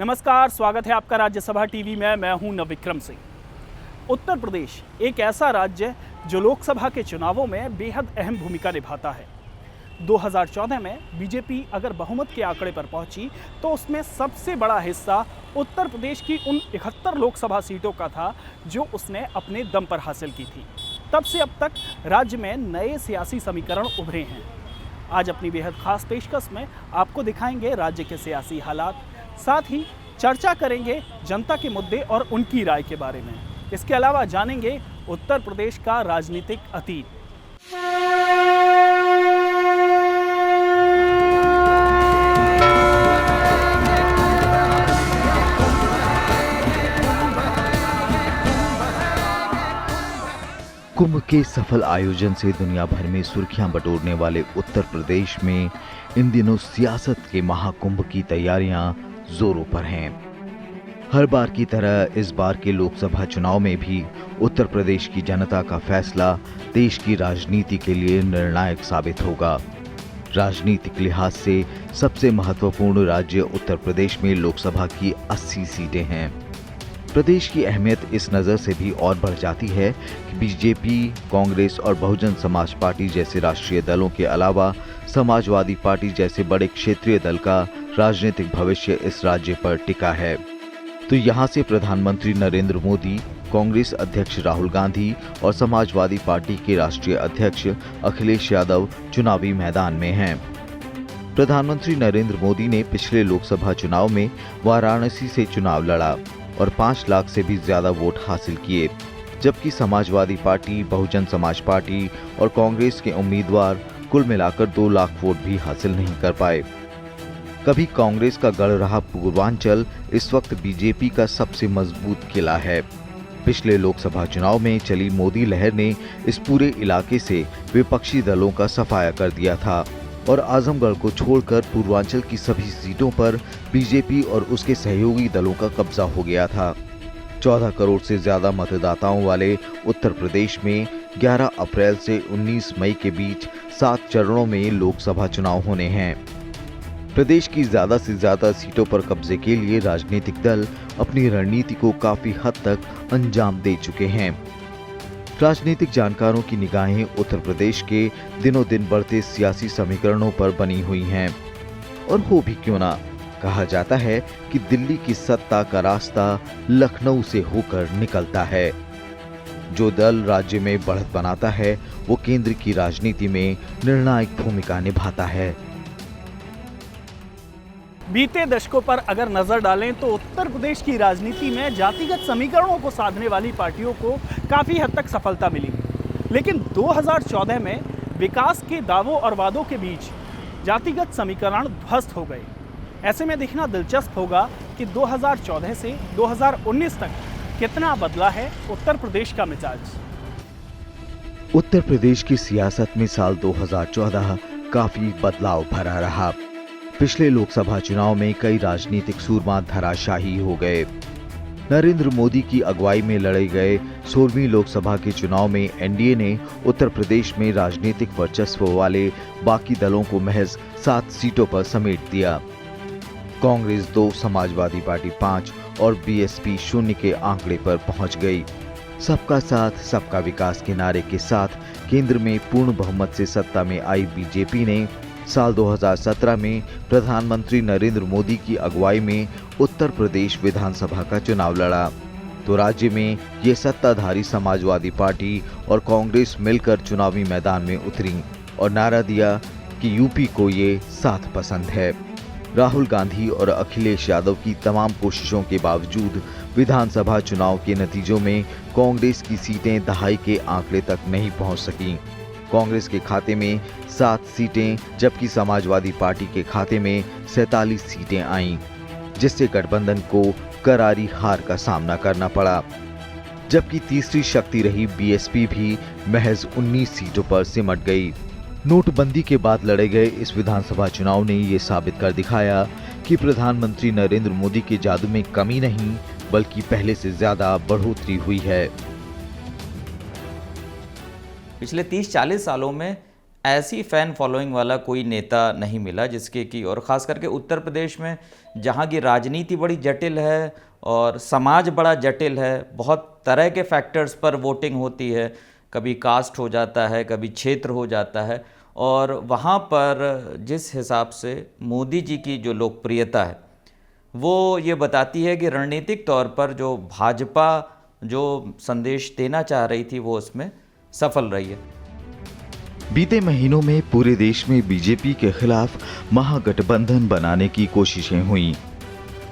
नमस्कार, स्वागत है आपका राज्यसभा टीवी में। मैं हूं नवविक्रम सिंह। उत्तर प्रदेश एक ऐसा राज्य है जो लोकसभा के चुनावों में बेहद अहम भूमिका निभाता है। 2014 में बीजेपी अगर बहुमत के आंकड़े पर पहुंची तो उसमें सबसे बड़ा हिस्सा उत्तर प्रदेश की उन 71 लोकसभा सीटों का था जो उसने अपने दम पर हासिल की थी। तब से अब तक राज्य में नए सियासी समीकरण उभरे हैं। आज अपनी बेहद खास पेशकश में आपको दिखाएंगे राज्य के सियासी हालात, साथ ही चर्चा करेंगे जनता के मुद्दे और उनकी राय के बारे में। इसके अलावा जानेंगे उत्तर प्रदेश का राजनीतिक अतीत। कुंभ के सफल आयोजन से दुनिया भर में सुर्खियां बटोरने वाले उत्तर प्रदेश में इन दिनों सियासत के महाकुंभ की तैयारियां जोरों पर हैं। हर बार की तरह इस बार के लोकसभा चुनाव में भी उत्तर प्रदेश की जनता का फैसला देश की राजनीति के लिए निर्णायक साबित होगा। राजनीतिक लिहाज से सबसे महत्वपूर्ण राज्य उत्तर प्रदेश में लोकसभा की 80 सीटें हैं। प्रदेश की अहमियत इस नज़र से भी और बढ़ जाती है कि बीजेपी, कांग्रेस और बहुजन समाज पार्टी जैसे राष्ट्रीय दलों के अलावा समाजवादी पार्टी जैसे बड़े क्षेत्रीय दल का राजनीतिक भविष्य इस राज्य पर टिका है। तो यहाँ से प्रधानमंत्री नरेंद्र मोदी, कांग्रेस अध्यक्ष राहुल गांधी और समाजवादी पार्टी के राष्ट्रीय अध्यक्ष अखिलेश यादव चुनावी मैदान में हैं। प्रधानमंत्री नरेंद्र मोदी ने पिछले लोकसभा चुनाव में वाराणसी से चुनाव लड़ा और 5 लाख से भी ज्यादा वोट हासिल किए, जबकि समाजवादी पार्टी, बहुजन समाज पार्टी और कांग्रेस के उम्मीदवार कुल मिलाकर 2 लाख वोट भी हासिल नहीं कर पाए। कभी कांग्रेस का गढ़ रहा पूर्वांचल इस वक्त बीजेपी का सबसे मजबूत किला है। पिछले लोकसभा चुनाव में चली मोदी लहर ने इस पूरे इलाके से विपक्षी दलों का सफाया कर दिया था और आजमगढ़ को छोड़कर पूर्वांचल की सभी सीटों पर बीजेपी और उसके सहयोगी दलों का कब्जा हो गया था। 14 करोड़ से ज्यादा मतदाताओं वाले उत्तर प्रदेश में 11 अप्रैल से 19 मई के बीच 7 चरणों में लोकसभा चुनाव होने हैं। प्रदेश की ज्यादा से ज्यादा सीटों पर कब्जे के लिए राजनीतिक दल अपनी रणनीति को काफी हद तक अंजाम दे चुके हैं। राजनीतिक जानकारों की निगाहें उत्तर प्रदेश के दिनों दिन बढ़ते सियासी समीकरणों पर बनी हुई हैं। और हो भी क्यों ना, कहा जाता है कि दिल्ली की सत्ता का रास्ता लखनऊ से होकर निकलता है। जो दल राज्य में बढ़त बनाता है वो केंद्र की राजनीति में निर्णायक भूमिका निभाता है। बीते दशकों पर अगर नजर डालें तो उत्तर प्रदेश की राजनीति में जातिगत समीकरणों को साधने वाली पार्टियों को काफी हद तक सफलता मिली, लेकिन 2014 में विकास के दावों और वादों के बीच जातिगत समीकरण ध्वस्त हो गए। ऐसे में देखना दिलचस्प होगा कि 2014 से 2019 तक कितना बदला है उत्तर प्रदेश का मिजाज। उत्तर प्रदेश की सियासत में साल 2014 काफी बदलाव भरा रहा। पिछले लोकसभा चुनाव में कई राजनीतिक सूरमा धराशाही हो गए। नरेंद्र मोदी की अगुवाई में लड़े गए 16वीं लोकसभा के चुनाव में एनडीए ने उत्तर प्रदेश में राजनीतिक वर्चस्व वाले बाकी दलों को महज 7 सीटों पर समेट दिया। कांग्रेस 2, समाजवादी पार्टी 5 और बीएसपी 0 के आंकड़े पर पहुंच गई। सबका साथ सबका विकास के नारे के साथ केंद्र में पूर्ण बहुमत से सत्ता में आई बीजेपी ने साल 2017 में प्रधानमंत्री नरेंद्र मोदी की अगुवाई में उत्तर प्रदेश विधानसभा का चुनाव लड़ा तो राज्य में ये सत्ताधारी समाजवादी पार्टी और कांग्रेस मिलकर चुनावी मैदान में उतरी और नारा दिया कि यूपी को ये साथ पसंद है। राहुल गांधी और अखिलेश यादव की तमाम कोशिशों के बावजूद विधानसभा चुनाव के नतीजों में कांग्रेस की सीटें दहाई के आंकड़े तक नहीं पहुंच सकी। कांग्रेस के खाते में 7 सीटें जबकि समाजवादी पार्टी के खाते में 47 सीटें आईं, जिससे गठबंधन को करारी हार का सामना करना पड़ा। जबकि तीसरी शक्ति रही बीएसपी भी महज 19 सीटों पर सिमट गई। नोटबंदी के बाद लड़े गए इस विधानसभा चुनाव ने ये साबित कर दिखाया कि प्रधानमंत्री नरेंद्र मोदी के जादू में कमी नहीं बल्कि पहले से ज्यादा बढ़ोतरी हुई है। पिछले 30-40 सालों में ऐसी फ़ैन फॉलोइंग वाला कोई नेता नहीं मिला जिसके कि, और ख़ास करके उत्तर प्रदेश में जहाँ की राजनीति बड़ी जटिल है और समाज बड़ा जटिल है, बहुत तरह के फैक्टर्स पर वोटिंग होती है, कभी कास्ट हो जाता है, कभी क्षेत्र हो जाता है, और वहाँ पर जिस हिसाब से मोदी जी की जो लोकप्रियता है वो ये बताती है कि रणनीतिक तौर पर जो भाजपा जो संदेश देना चाह रही थी वो उसमें सफल रही है। बीते महीनों में पूरे देश में बीजेपी के खिलाफ महागठबंधन बनाने की कोशिशें हुई।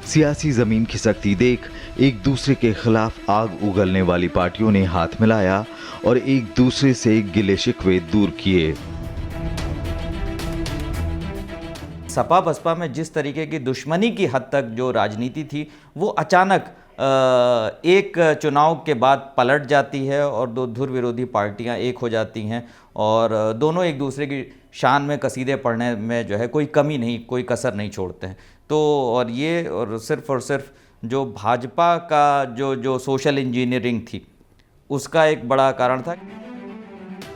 सियासी जमीन खिसकती देख एक दूसरे के खिलाफ आग उगलने वाली पार्टियों ने हाथ मिलाया और एक दूसरे से गिले शिकवे दूर किए। सपा बसपा में जिस तरीके की दुश्मनी की हद तक जो राजनीति थी वो अचानक एक चुनाव के बाद पलट जाती है और दो धुर विरोधी पार्टियां एक हो जाती हैं और दोनों एक दूसरे की शान में कसीदे पढ़ने में जो है कोई कमी नहीं, कोई कसर नहीं छोड़ते हैं। तो और सिर्फ जो भाजपा का जो सोशल इंजीनियरिंग थी उसका एक बड़ा कारण था।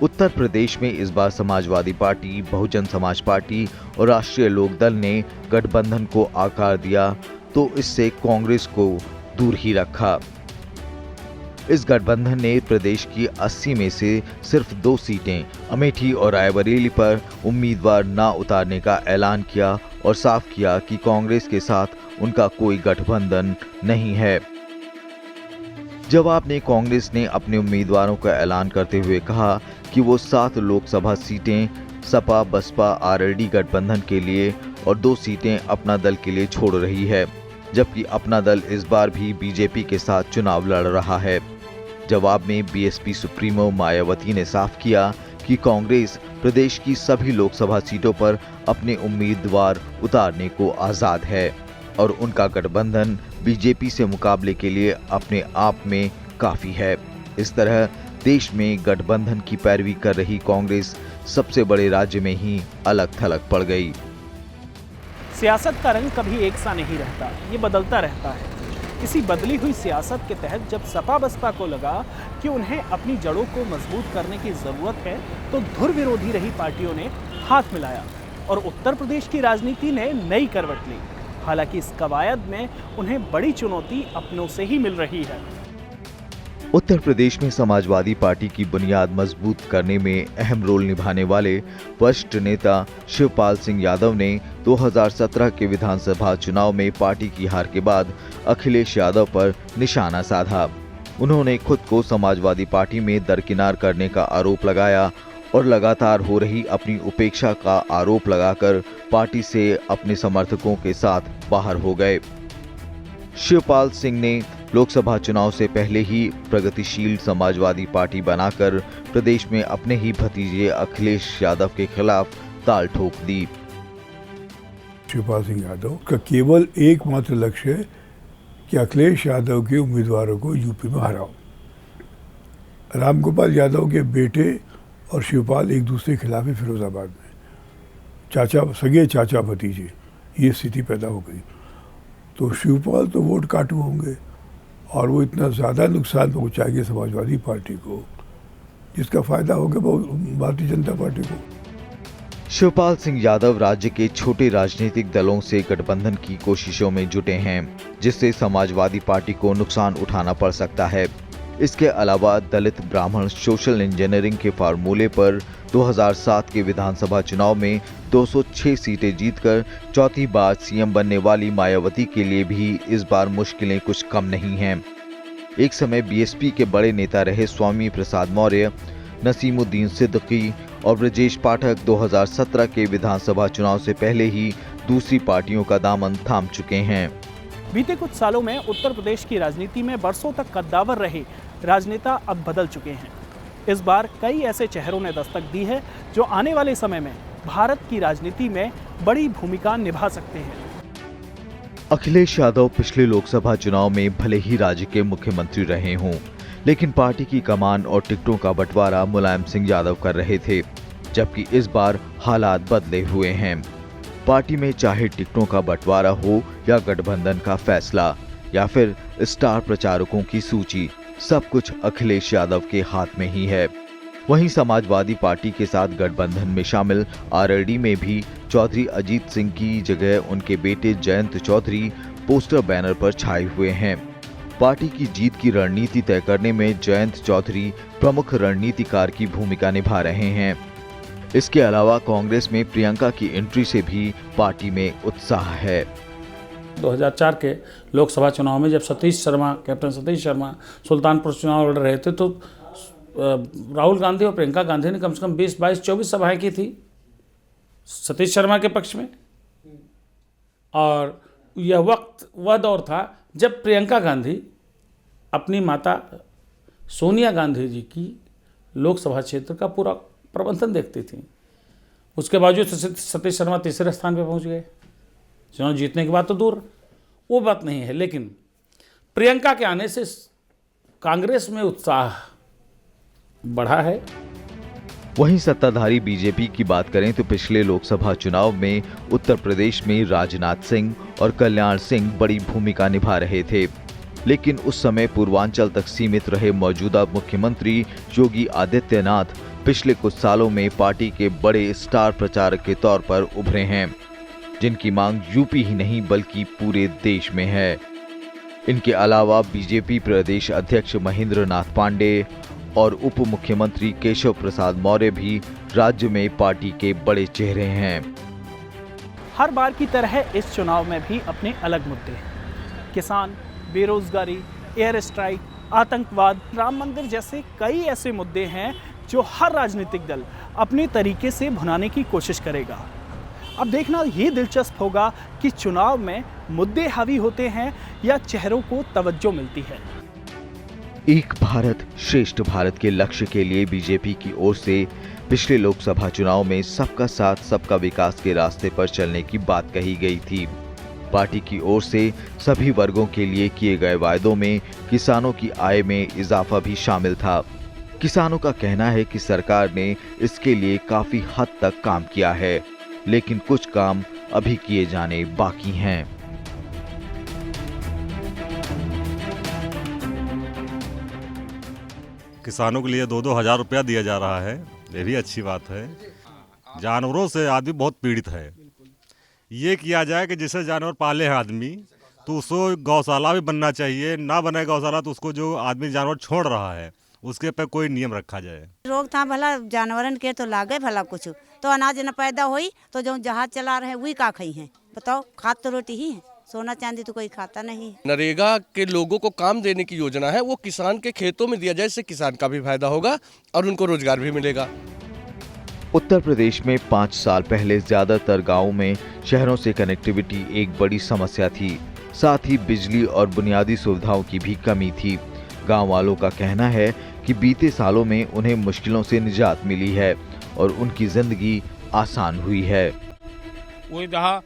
उत्तर प्रदेश में इस बार समाजवादी पार्टी, बहुजन समाज पार्टी और राष्ट्रीय लोकदल ने गठबंधन को आकार दिया तो इससे कांग्रेस को दूर ही रखा। इस गठबंधन ने प्रदेश की 80 में से सिर्फ 2 सीटें अमेठी और रायबरेली पर उम्मीदवार न उतारने का ऐलान किया और साफ किया कि कांग्रेस के साथ उनका कोई गठबंधन नहीं है। जवाब में कांग्रेस ने अपने उम्मीदवारों का ऐलान करते हुए कहा कि वो 7 लोकसभा सीटें सपा बसपा आरएलडी गठबंधन के लिए और 2 सीटें अपना दल के लिए छोड़ रही है, जबकि अपना दल इस बार भी बीजेपी के साथ चुनाव लड़ रहा है। जवाब में बीएसपी सुप्रीमो मायावती ने साफ किया कि कांग्रेस प्रदेश की सभी लोकसभा सीटों पर अपने उम्मीदवार उतारने को आजाद है और उनका गठबंधन बीजेपी से मुकाबले के लिए अपने आप में काफी है। इस तरह देश में गठबंधन की पैरवी कर रही कांग्रेस सबसे बड़े राज्य में ही अलग थलग पड़ गई। सियासत का रंग कभी एक सा नहीं रहता, ये बदलता रहता है। इसी बदली हुई सियासत के तहत जब सपा बसपा को लगा कि उन्हें अपनी जड़ों को मजबूत करने की जरूरत है तो धुर विरोधी रही पार्टियों ने हाथ मिलाया और उत्तर प्रदेश की राजनीति ने नई करवट ली। हालांकि इस कवायद में उन्हें बड़ी चुनौती अपनों से ही मिल रही है। उत्तर प्रदेश में समाजवादी पार्टी की बुनियाद मजबूत करने में अहम रोल निभाने वाले वरिष्ठ नेता शिवपाल सिंह यादव ने 2017 के विधानसभा चुनाव में पार्टी की हार के बाद अखिलेश यादव पर निशाना साधा। उन्होंने खुद को समाजवादी पार्टी में दरकिनार करने का आरोप लगाया और लगातार हो रही अपनी उपेक्षा का आरोप लगाकर पार्टी से अपने समर्थकों के साथ बाहर हो गए। शिवपाल सिंह ने लोकसभा चुनाव से पहले ही प्रगतिशील समाजवादी पार्टी बनाकर प्रदेश में अपने ही भतीजे अखिलेश यादव के खिलाफ ताल ठोक दी। शिवपाल सिंह यादव का केवल एकमात्र लक्ष्य है कि अखिलेश यादव के उम्मीदवारों को यूपी में हराओ। रामगोपाल यादव के बेटे और शिवपाल एक दूसरे के खिलाफ है फिरोजाबाद में, सगे चाचा भतीजे, ये स्थिति पैदा हो गई। तो शिवपाल तो वोट काटू होंगे और वो इतना ज़्यादा नुकसान पहुंचाएंगे समाजवादी पार्टी को जिसका फायदा होगा भारतीय जनता पार्टी को। शिवपाल सिंह यादव राज्य के छोटे राजनीतिक दलों से गठबंधन की कोशिशों में जुटे हैं, जिससे समाजवादी पार्टी को नुकसान उठाना पड़ सकता है। इसके अलावा दलित ब्राह्मण सोशल इंजीनियरिंग के फार्मूले पर 2007 के विधानसभा चुनाव में 206 सीटें जीतकर चौथी बार सीएम बनने वाली मायावती के लिए भी इस बार मुश्किलें कुछ कम नहीं हैं। एक समय बीएसपी के बड़े नेता रहे स्वामी प्रसाद मौर्य, नसीमुद्दीन सिद्दीकी और ब्रजेश पाठक 2017 के विधानसभा चुनाव से पहले ही दूसरी पार्टियों का दामन थाम चुके हैं। बीते कुछ सालों में उत्तर प्रदेश की राजनीति में बरसों तक कद्दावर रहे राजनेता अब बदल चुके हैं। इस बार कई ऐसे चेहरों ने दस्तक दी है जो आने वाले समय में भारत की राजनीति में बड़ी भूमिका निभा सकते हैं। अखिलेश यादव पिछले लोकसभा चुनाव में भले ही राज्य के मुख्यमंत्री रहे हों, लेकिन पार्टी की कमान और टिकटों का बंटवारा मुलायम सिंह यादव कर रहे थे, जबकि इस बार हालात बदले हुए हैं। पार्टी में चाहे टिकटों का बंटवारा हो या गठबंधन का फैसला या फिर स्टार प्रचारकों की सूची, सब कुछ अखिलेश यादव के हाथ में ही है। वहीं समाजवादी पार्टी के साथ गठबंधन में शामिल आरएलडी में भी चौधरी अजीत सिंह की जगह उनके बेटे जयंत चौधरी पोस्टर बैनर पर छाए हुए हैं। पार्टी की जीत की रणनीति तय करने में जयंत चौधरी प्रमुख रणनीतिकार की भूमिका निभा रहे हैं। इसके अलावा कांग्रेस में प्रियंका की एंट्री से भी पार्टी में उत्साह है। 2004 के लोकसभा चुनाव में जब कैप्टन सतीश शर्मा सुल्तानपुर चुनाव लड़ रहे थे तो राहुल गांधी और प्रियंका गांधी ने कम से कम 20, 22, 24 सभाएं की थी सतीश शर्मा के पक्ष में। और यह वह दौर था जब प्रियंका गांधी अपनी माता सोनिया गांधी जी की लोकसभा क्षेत्र का पूरा प्रबंधन देखती थी। उसके बावजूद सतीश शर्मा तीसरे स्थान पर पहुंच गए। चुनाव जीतने के बाद तो दूर, वो बात नहीं है, लेकिन प्रियंका के आने से कांग्रेस में उत्साह बढ़ा है। वहीं सत्ताधारी बीजेपी की बात करें तो पिछले लोकसभा चुनाव में उत्तर प्रदेश में राजनाथ सिंह और कल्याण सिंह बड़ी भूमिका निभा रहे थे, लेकिन उस समय पूर्वांचल तक सीमित रहे मौजूदा मुख्यमंत्री योगी आदित्यनाथ पिछले कुछ सालों में पार्टी के बड़े स्टार प्रचारक के तौर पर उभरे हैं, जिनकी मांग यूपी ही नहीं बल्कि पूरे देश में है। इनके अलावा बीजेपी प्रदेश अध्यक्ष महेंद्र नाथ पांडे और उप मुख्यमंत्री केशव प्रसाद मौर्य भी राज्य में पार्टी के बड़े चेहरे हैं। हर बार की तरह इस चुनाव में भी अपने अलग मुद्दे हैं। किसान, बेरोजगारी, एयर स्ट्राइक, आतंकवाद, राम मंदिर जैसे कई ऐसे मुद्दे हैं जो हर राजनीतिक दल अपने तरीके से भुनाने की कोशिश करेगा। अब देखना ये दिलचस्प होगा कि चुनाव में मुद्दे हावी होते हैं या चेहरों को तवज्जो मिलती है। एक भारत श्रेष्ठ भारत के लक्ष्य के लिए बीजेपी की ओर से पिछले लोकसभा चुनाव में सबका साथ सबका विकास के रास्ते पर चलने की बात कही गई थी। पार्टी की ओर से सभी वर्गों के लिए किए गए वायदों में किसानों की आय में इजाफा भी शामिल था। किसानों का कहना है कि सरकार ने इसके लिए काफी हद तक काम किया है, लेकिन कुछ काम अभी किए जाने बाकी हैं। किसानों के लिए 2-2 हज़ार रुपया दिया जा रहा है, ये भी अच्छी बात है। जानवरों से आदमी बहुत पीड़ित है। ये किया जाए कि जैसे जानवर पाले हैं आदमी तो उसको गौशाला भी बनना चाहिए, ना बने गौशाला तो उसको जो आदमी जानवर छोड़ रहा है उसके पे कोई नियम रखा जाए। रोकथाम भला जानवरन के तो लागे भला कुछ तो अनाज न पैदा हुई तो जो जहाज चला रहे वही का खाई हैं, बताओ। खाद तो रोटी ही है, सोना चांदी तो कोई खाता नहीं। नरेगा के लोगों को काम देने की योजना है, वो किसान के खेतों में दिया जाए, इससे किसान का भी फायदा होगा और उनको रोजगार भी मिलेगा। उत्तर प्रदेश में 5 साल पहले ज्यादातर गांवों में शहरों से कनेक्टिविटी एक बड़ी समस्या थी। साथ ही बिजली और बुनियादी सुविधाओं की भी कमी थी। गांव वालों का कहना है कि बीते सालों में उन्हें मुश्किलों से निजात मिली है और उनकी जिंदगी आसान हुई है। वो जहाँ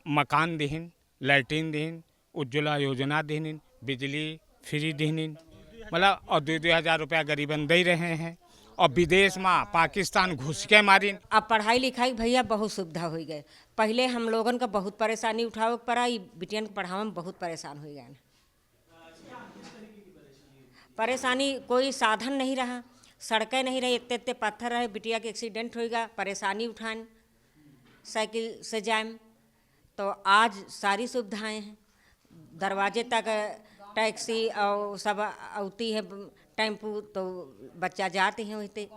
मकान देहिन, लैट्रिन देहिन, उज्ज्वला योजना देहिन, बिजली फ्री देहिन, मतलब और 2-2 हज़ार रुपया गरीबन दे रहे हैं। और विदेश में पाकिस्तान घुस के मारिन। अब पढ़ाई लिखाई भैया बहुत सुविधा हो गए। पहले हम लोगन का बहुत परेशानी उठावे पड़ा, बिटियन के पढ़ावे में बहुत परेशान हो गए। परेशानी कोई साधन नहीं रहा, सड़कें नहीं रही, इतने इतने पत्थर रहे, बिटिया के एक्सीडेंट होगा, परेशानी उठान साइकिल से जाए। तो आज सारी सुविधाएं हैं, दरवाजे तक टैक्सी और सब आती है, टेम्पू, तो बच्चा जाते हैं। वही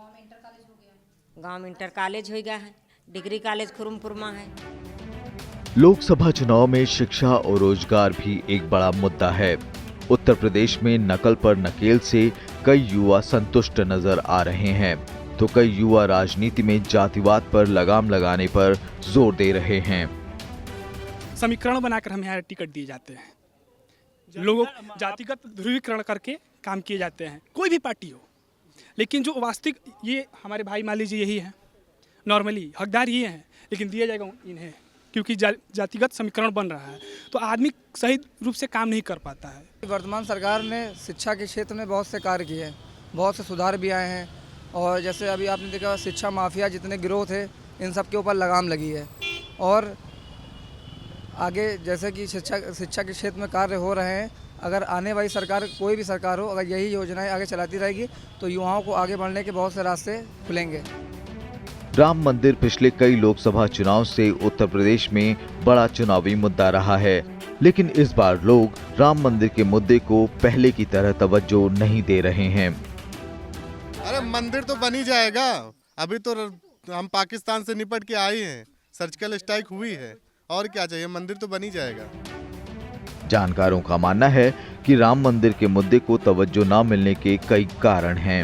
गांव में इंटर कॉलेज हो गया है, डिग्री कॉलेज खुरुमपुर में है। लोकसभा चुनाव में शिक्षा और रोजगार भी एक बड़ा मुद्दा है। उत्तर प्रदेश में नकल पर नकेल से कई युवा संतुष्ट नजर आ रहे हैं, तो कई युवा राजनीति में जातिवाद पर लगाम लगाने पर जोर दे रहे हैं। समीकरण बनाकर हम यहाँ टिकट दिए जाते हैं, लोगों जातिगत ध्रुवीकरण करके काम किए जाते हैं, कोई भी पार्टी हो। लेकिन जो वास्तविक ये हमारे भाई मान लीजिए यही है, नॉर्मली हकदार ये हैं, लेकिन दिया जाएगा इन्हें क्योंकि जातिगत समीकरण बन रहा है, तो आदमी सही रूप से काम नहीं कर पाता है। वर्तमान सरकार ने शिक्षा के क्षेत्र में बहुत से कार्य किए हैं, बहुत से सुधार भी आए हैं। और जैसे अभी आपने देखा शिक्षा माफिया जितने गिरोह थे, इन सब के ऊपर लगाम लगी है। और आगे जैसे कि शिक्षा के क्षेत्र में कार्य हो रहे हैं, अगर आने वाली सरकार कोई भी सरकार हो, अगर यही योजनाएं आगे चलाती रहेगी तो युवाओं को आगे बढ़ने के बहुत से रास्ते खुलेंगे। राम मंदिर पिछले कई लोकसभा चुनाव से उत्तर प्रदेश में बड़ा चुनावी मुद्दा रहा है, लेकिन इस बार लोग राम मंदिर के मुद्दे को पहले की तरह तवज्जो नहीं दे रहे हैं। अरे मंदिर तो बन ही जाएगा, अभी तो हम पाकिस्तान से निपट के आए हैं, सर्जिकल स्ट्राइक हुई है, और क्या चाहिए, मंदिर तो बन ही जाएगा। जानकारों का मानना है कि राम मंदिर के मुद्दे को तवज्जो न मिलने के कई कारण हैं।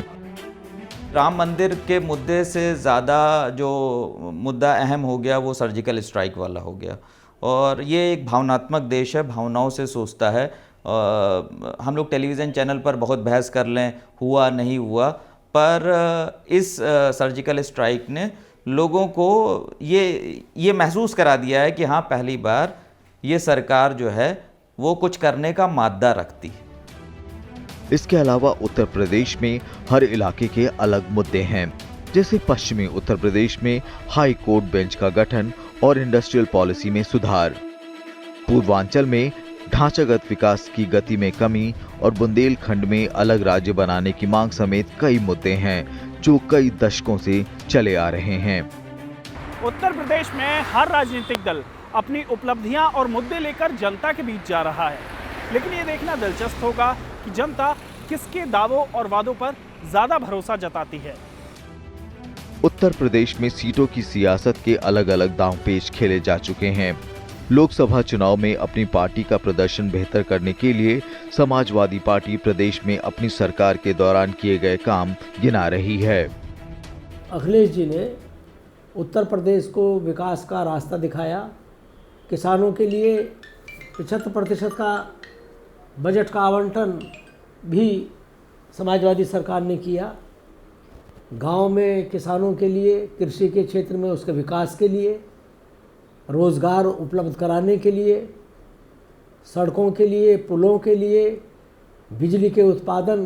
राम मंदिर के मुद्दे से ज़्यादा जो मुद्दा अहम हो गया वो सर्जिकल स्ट्राइक वाला हो गया, और ये एक भावनात्मक देश है, भावनाओं से सोचता है। हम लोग टेलीविज़न चैनल पर बहुत बहस कर लें हुआ नहीं हुआ, पर इस सर्जिकल स्ट्राइक ने लोगों को ये महसूस करा दिया है कि हाँ, पहली बार ये सरकार जो है वो कुछ करने का मादा रखती है। इसके अलावा उत्तर प्रदेश में हर इलाके के अलग मुद्दे हैं, जैसे पश्चिमी उत्तर प्रदेश में हाई कोर्ट बेंच का गठन और इंडस्ट्रियल पॉलिसी में सुधार, पूर्वांचल में ढांचागत विकास की गति में कमी और बुंदेलखंड में अलग राज्य बनाने की मांग समेत कई मुद्दे हैं जो कई दशकों से चले आ रहे हैं। उत्तर प्रदेश में हर राजनीतिक दल अपनी उपलब्धियां और मुद्दे लेकर जनता के बीच जा रहा है, लेकिन ये देखना दिलचस्प होगा कि जनता किसके दावों और वादों पर ज्यादा भरोसा जताती है। उत्तर प्रदेश में सीटों की सियासत के अलग अलग दांवपेच खेले जा चुके हैं। लोकसभा चुनाव में अपनी पार्टी का प्रदर्शन बेहतर करने के लिए समाजवादी पार्टी प्रदेश में अपनी सरकार के दौरान किए गए काम गिना रही है। अखिलेश जी ने उत्तर प्रदेश को विकास का रास्ता दिखाया, किसानों के लिए 75% का बजट का आवंटन भी समाजवादी सरकार ने किया। गांव में किसानों के लिए, कृषि के क्षेत्र में उसके विकास के लिए, रोज़गार उपलब्ध कराने के लिए, सड़कों के लिए, पुलों के लिए, बिजली के उत्पादन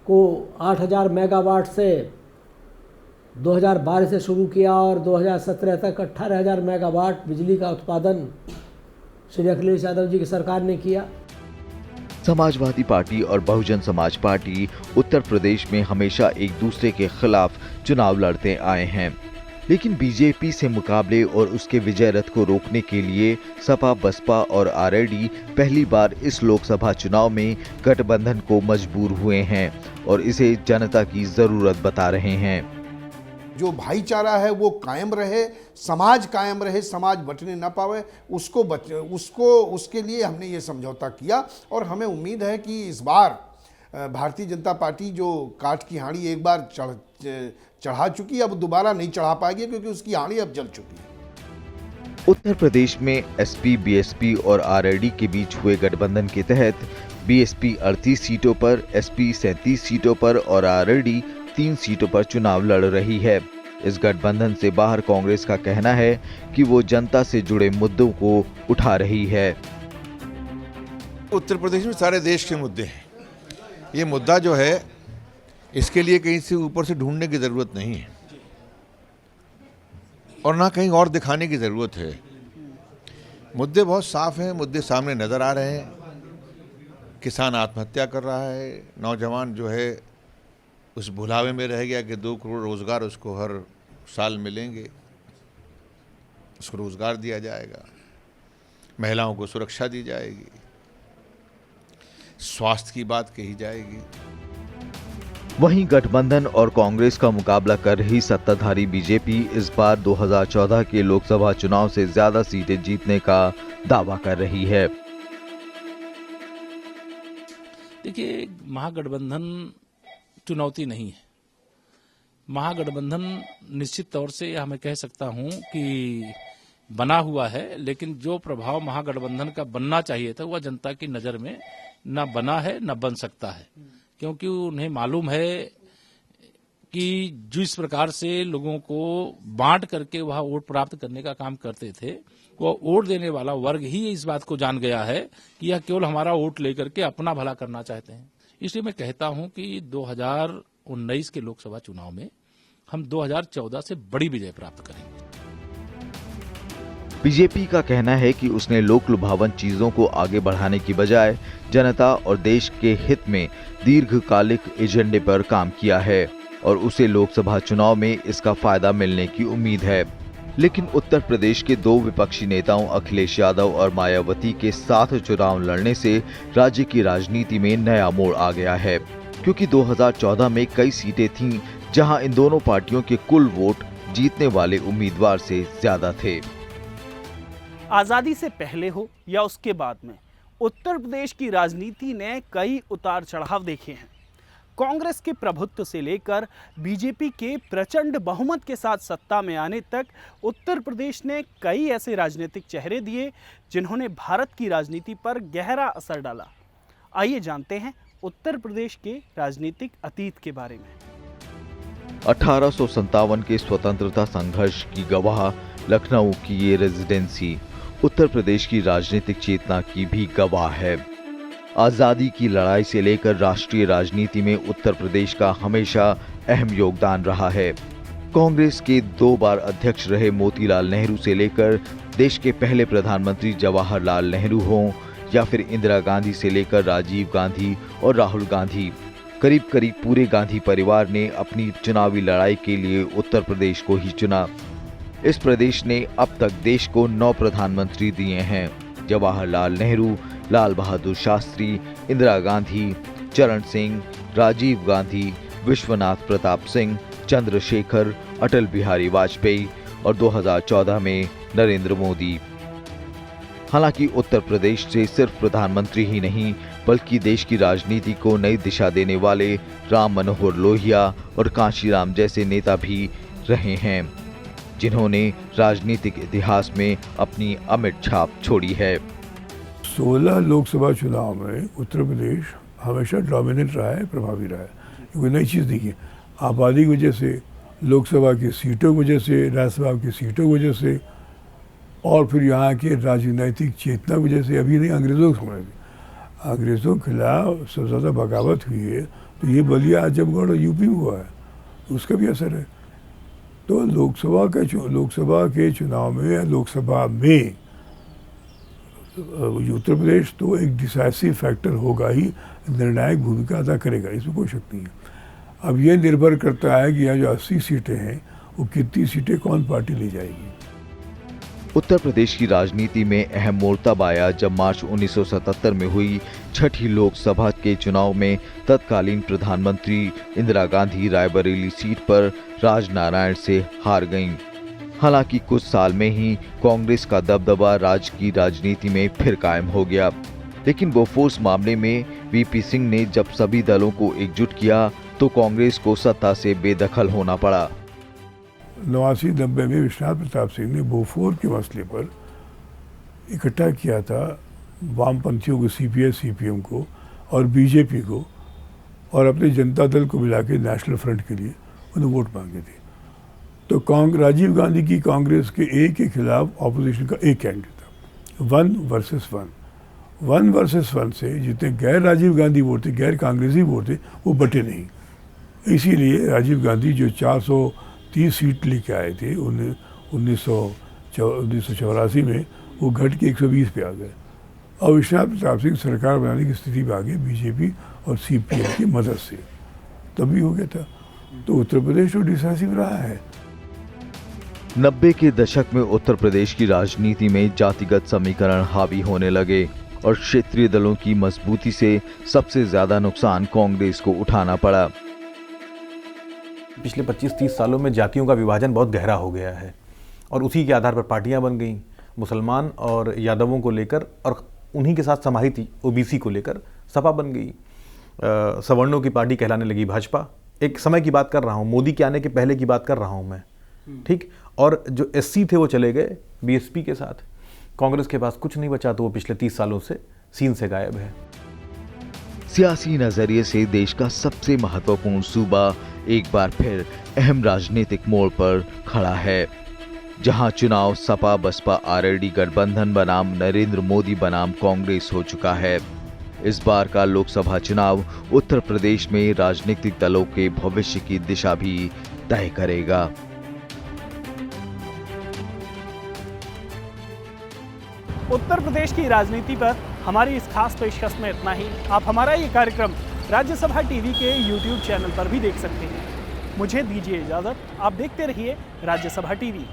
को 8000 मेगावाट से 2012 से शुरू किया और 2017 तक 18000 मेगावाट बिजली का उत्पादन श्री अखिलेश यादव जी की सरकार ने किया। समाजवादी पार्टी और बहुजन समाज पार्टी उत्तर प्रदेश में हमेशा एक दूसरे के खिलाफ चुनाव लड़ते आए हैं, लेकिन बीजेपी से मुकाबले और उसके विजय रथ को रोकने के लिए सपा, बसपा और आरएलडी पहली बार इस लोकसभा चुनाव में गठबंधन को मजबूर हुए हैं और इसे जनता की जरूरत बता रहे हैं। जो भाईचारा है वो कायम रहे, समाज कायम रहे, समाज बंटने ना पावे, उसके लिए हमने ये समझौता किया। और हमें उम्मीद है कि इस बार भारतीय जनता पार्टी जो काठ की हांडी एक बार चढ़ा चुकी, अब दोबारा नहीं चढ़ा पाएगी, क्योंकि उसकी हांडी अब जल चुकी है। उत्तर प्रदेश में एसपी, बीएसपी और आरएलडी के बीच हुए गठबंधन के तहत बीएसपी 38 सीटों पर, एसपी 37 सीटों पर और आरएलडी 3 सीटों पर चुनाव लड़ रही है। इस गठबंधन से बाहर कांग्रेस का कहना है कि वो जनता से जुड़े मुद्दों को उठा रही है। उत्तर प्रदेश में सारे देश के मुद्दे हैं। ये मुद्दा जो है, इसके लिए कहीं से ऊपर से ढूंढने की ज़रूरत नहीं है और ना कहीं और दिखाने की ज़रूरत है। मुद्दे बहुत साफ हैं, मुद्दे सामने नज़र आ रहे हैं। किसान आत्महत्या कर रहा है, नौजवान जो है उस भुलावे में रह गया कि 2 करोड़ रोज़गार उसको हर साल मिलेंगे, उसको रोज़गार दिया जाएगा, महिलाओं को सुरक्षा दी जाएगी, स्वास्थ्य की बात कही जाएगी। वहीं गठबंधन और कांग्रेस का मुकाबला कर रही सत्ताधारी बीजेपी इस बार 2014 के लोकसभा चुनाव से ज्यादा सीटें जीतने का दावा कर रही है। देखिए, महागठबंधन चुनौती नहीं है। महागठबंधन निश्चित तौर से मैं कह सकता हूं कि बना हुआ है, लेकिन जो प्रभाव महागठबंधन का बनना चाहिए था वह जनता की नज़र में न बना है न बन सकता है, क्योंकि उन्हें मालूम है कि जिस प्रकार से लोगों को बांट करके वह वोट प्राप्त करने का काम करते थे, वह वोट देने वाला वर्ग ही इस बात को जान गया है कि यह केवल हमारा वोट लेकर के अपना भला करना चाहते हैं। इसलिए मैं कहता हूं कि 2019 के लोकसभा चुनाव में हम 2014 से बड़ी विजय प्राप्त करेंगे। बीजेपी का कहना है कि उसने लोक लुभावन चीजों को आगे बढ़ाने की बजाय जनता और देश के हित में दीर्घकालिक एजेंडे पर काम किया है और उसे लोकसभा चुनाव में इसका फायदा मिलने की उम्मीद है। लेकिन उत्तर प्रदेश के दो विपक्षी नेताओं अखिलेश यादव और मायावती के साथ चुनाव लड़ने से राज्य की राजनीति में नया मोड़ आ गया है, क्योंकि 2014 में कई सीटें थीं जहां इन दोनों पार्टियों के कुल वोट जीतने वाले उम्मीदवार से ज्यादा थे। आजादी से पहले हो या उसके बाद में उत्तर प्रदेश की राजनीति ने कई उतार चढ़ाव देखे हैं। कांग्रेस के प्रभुत्व से लेकर बीजेपी के प्रचंड बहुमत के साथ सत्ता में आने तक उत्तर प्रदेश ने कई ऐसे राजनीतिक चेहरे दिए जिन्होंने भारत की राजनीति पर गहरा असर डाला। आइए जानते हैं उत्तर प्रदेश के राजनीतिक अतीत के बारे में। 1857 के स्वतंत्रता संघर्ष की गवाह लखनऊ की ये रेजिडेंसी उत्तर प्रदेश की राजनीतिक चेतना की भी गवाह है। आजादी की लड़ाई से लेकर राष्ट्रीय राजनीति में उत्तर प्रदेश का हमेशा अहम योगदान रहा है। कांग्रेस के 2 बार अध्यक्ष रहे मोतीलाल नेहरू से लेकर देश के पहले प्रधानमंत्री जवाहरलाल नेहरू हों या फिर इंदिरा गांधी से लेकर राजीव गांधी और राहुल गांधी, करीब करीब पूरे गांधी परिवार ने अपनी चुनावी लड़ाई के लिए उत्तर प्रदेश को ही चुना। इस प्रदेश ने अब तक देश को 9 प्रधानमंत्री दिए हैं। जवाहरलाल नेहरू, लाल बहादुर शास्त्री, इंदिरा गांधी, चरण सिंह, राजीव गांधी, विश्वनाथ प्रताप सिंह, चंद्रशेखर, अटल बिहारी वाजपेयी और 2014 में नरेंद्र मोदी। हालांकि उत्तर प्रदेश से सिर्फ प्रधानमंत्री ही नहीं बल्कि देश की राजनीति को नई दिशा देने वाले राम मनोहर लोहिया और कांशीराम जैसे नेता भी रहे हैं, जिन्होंने राजनीतिक इतिहास में अपनी अमिट छाप छोड़ी है। 16 लोकसभा चुनाव में उत्तर प्रदेश हमेशा डोमिनेंट रहा है, प्रभावी रहा है। कोई नई चीज़ नहीं है। आबादी की वजह से, लोकसभा की सीटों की वजह से, राज्यसभा की सीटों की वजह से और फिर यहाँ के राजनीतिक चेतना की वजह से, अभी नहीं अंग्रेज़ों के समय भी अंग्रेज़ों के खिलाफ सबसे ज़्यादा बगावत हुई है, तो ये बलिया आजमगढ़ और यूपी में हुआ है, उसका भी असर है। तो लोकसभा के चुनाव में या लोकसभा में उत्तर प्रदेश तो एक डिसाइसिव फैक्टर होगा ही, निर्णायक भूमिका अदा करेगा, इसमें कोई शक नहीं है। अब ये निर्भर करता है कि यहाँ जो 80 सीटें हैं वो कितनी सीटें कौन पार्टी ले जाएगी। उत्तर प्रदेश की राजनीति में अहम मोड़ तब आया जब मार्च 1977 में हुई 6ठी लोकसभा के चुनाव में तत्कालीन प्रधानमंत्री इंदिरा गांधी रायबरेली सीट पर राजनारायण से हार गईं। हालांकि कुछ साल में ही कांग्रेस का दबदबा राज्य की राजनीति में फिर कायम हो गया, लेकिन बोफोर्स मामले में वीपी सिंह ने जब सभी दलों को एकजुट किया तो कांग्रेस को सत्ता से बेदखल होना पड़ा। 89-90 में विश्वनाथ प्रताप सिंह ने बोफोर के मसले पर इकट्ठा किया था वामपंथियों को, सीपीआई सीपीएम को और बीजेपी को, और अपने जनता दल को मिला के नेशनल फ्रंट के लिए उन्हें वोट मांगे थे। तो राजीव गांधी की कांग्रेस के एक के खिलाफ ऑपोजिशन का एक कैंडिडेट था, 1 वर्सेस 1। 1 वर्सेस 1 से जितने गैर राजीव गांधी वोट थे, गैर कांग्रेसी वोट थे, वो बटे नहीं। इसीलिए राजीव गांधी जो 430 सीट लेके आए थे 1984 में, वो घट के 120 पे आ गए और विश्वनाथ प्रताप सिंह सरकार बनाने की स्थिति में आ गए बीजेपी और सीपीएम की मदद से, तभी हो गया था। तो उत्तर प्रदेश तो डिसाइसिव रहा है। 90 के दशक में उत्तर प्रदेश की राजनीति में जातिगत समीकरण हावी होने लगे और क्षेत्रीय दलों की मजबूती से सबसे ज्यादा नुकसान कांग्रेस को उठाना पड़ा। पिछले 25-30 सालों में जातियों का विभाजन बहुत गहरा हो गया है और उसी के आधार पर पार्टियां बन गईं, मुसलमान और यादवों को लेकर, और उन्हीं के साथ समाहित ओबीसी को लेकर सपा बन गई। सवर्णों की पार्टी कहलाने लगी भाजपा। एक समय की बात कर रहा हूँ, मोदी के आने के पहले की बात कर रहा हूँ मैं, ठीक। और जो एससी थे वो चले गए बीएसपी के साथ। कांग्रेस के पास कुछ नहीं बचा, तो वो पिछले 30 सालों से सीन से गायब है। सियासी नजरिए से देश का सबसे महत्वपूर्ण सूबा एक बार फिर अहम राजनीतिक मोड़ पर खड़ा है, जहां चुनाव सपा बसपा आरएलडी गठबंधन बनाम नरेंद्र मोदी बनाम कांग्रेस हो चुका है। इस बार का लोकसभा चुनाव उत्तर प्रदेश में राजनीतिक दलों के भविष्य की दिशा भी तय करेगा। उत्तर प्रदेश की राजनीति पर हमारी इस खास पेशकश में इतना ही। आप हमारा ये कार्यक्रम राज्यसभा टीवी के YouTube चैनल पर भी देख सकते हैं। मुझे दीजिए इजाज़त, आप देखते रहिए राज्यसभा टीवी।